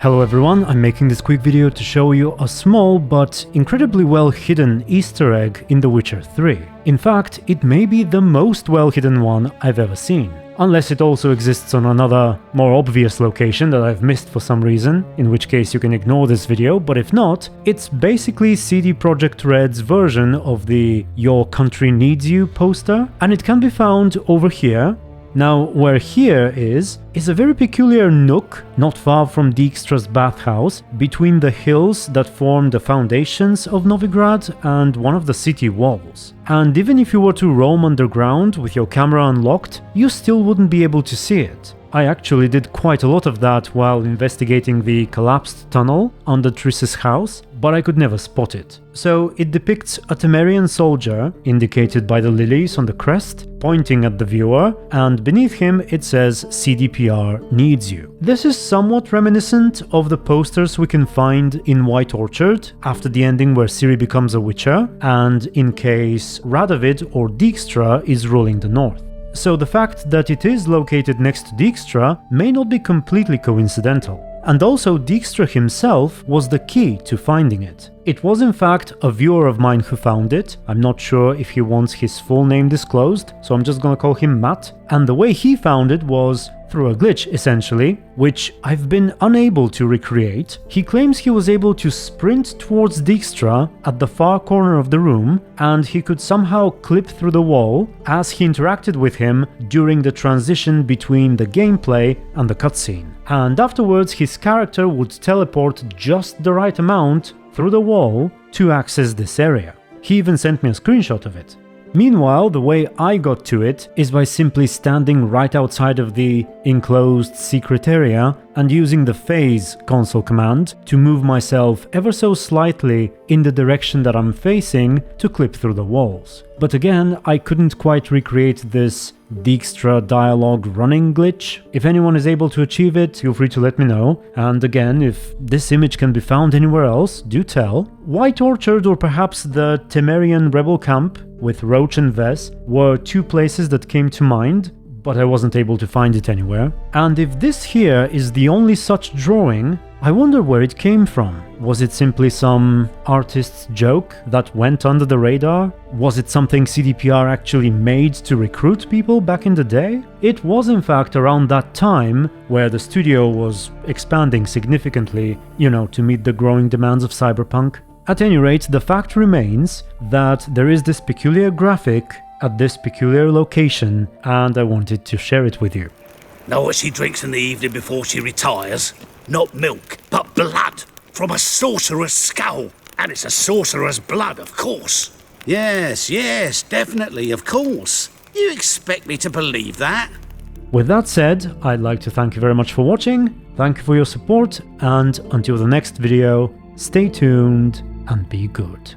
Hello everyone, I'm making this quick video to show you a small but incredibly well hidden Easter egg in The Witcher 3. In fact, it may be the most well hidden one I've ever seen. Unless it also exists on another, more obvious location that I've missed for some reason, in which case you can ignore this video, but if not, it's basically CD Projekt Red's version of the Your Country Needs You poster, and it can be found over here. Now, where here is a very peculiar nook, not far from Dijkstra's bathhouse, between the hills that form the foundations of Novigrad and one of the city walls. And even if you were to roam underground with your camera unlocked, you still wouldn't be able to see it. I actually did quite a lot of that while investigating the collapsed tunnel under Triss's house, but I could never spot it. So it depicts a Temerian soldier, indicated by the lilies on the crest, pointing at the viewer, and beneath him it says CDPR Needs You. This is somewhat reminiscent of the posters we can find in White Orchard after the ending where Ciri becomes a witcher, and in case Radovid or Dijkstra is ruling the north. So the fact that it is located next to Dijkstra may not be completely coincidental. And also Dijkstra himself was the key to finding it. It was in fact a viewer of mine who found it. I'm not sure if he wants his full name disclosed, so I'm just gonna call him Matt. And the way he found it was through a glitch, essentially, which I've been unable to recreate. He claims he was able to sprint towards Dijkstra at the far corner of the room, and he could somehow clip through the wall as he interacted with him during the transition between the gameplay and the cutscene. And afterwards his character would teleport just the right amount through the wall to access this area. He even sent me a screenshot of it. Meanwhile, the way I got to it is by simply standing right outside of the enclosed secret area and using the phase console command to move myself ever so slightly in the direction that I'm facing to clip through the walls. But again, I couldn't quite recreate this Dijkstra dialogue running glitch. If anyone is able to achieve it, feel free to let me know. And again, if this image can be found anywhere else, do tell. White Orchard or perhaps the Temerian rebel camp with Roach and Vess were two places that came to mind, but I wasn't able to find it anywhere. And if this here is the only such drawing, I wonder where it came from. Was it simply some artist's joke that went under the radar? Was it something CDPR actually made to recruit people back in the day? It was in fact around that time where the studio was expanding significantly, to meet the growing demands of cyberpunk. At any rate, the fact remains that there is this peculiar graphic at this peculiar location, and I wanted to share it with you. Know what she drinks in the evening before she retires? Not milk, but blood from a sorcerer's skull. And it's a sorcerer's blood, of course. Yes, definitely, of course. You expect me to believe that? With that said, I'd like to thank you very much for watching, thank you for your support, and until the next video, stay tuned and be good.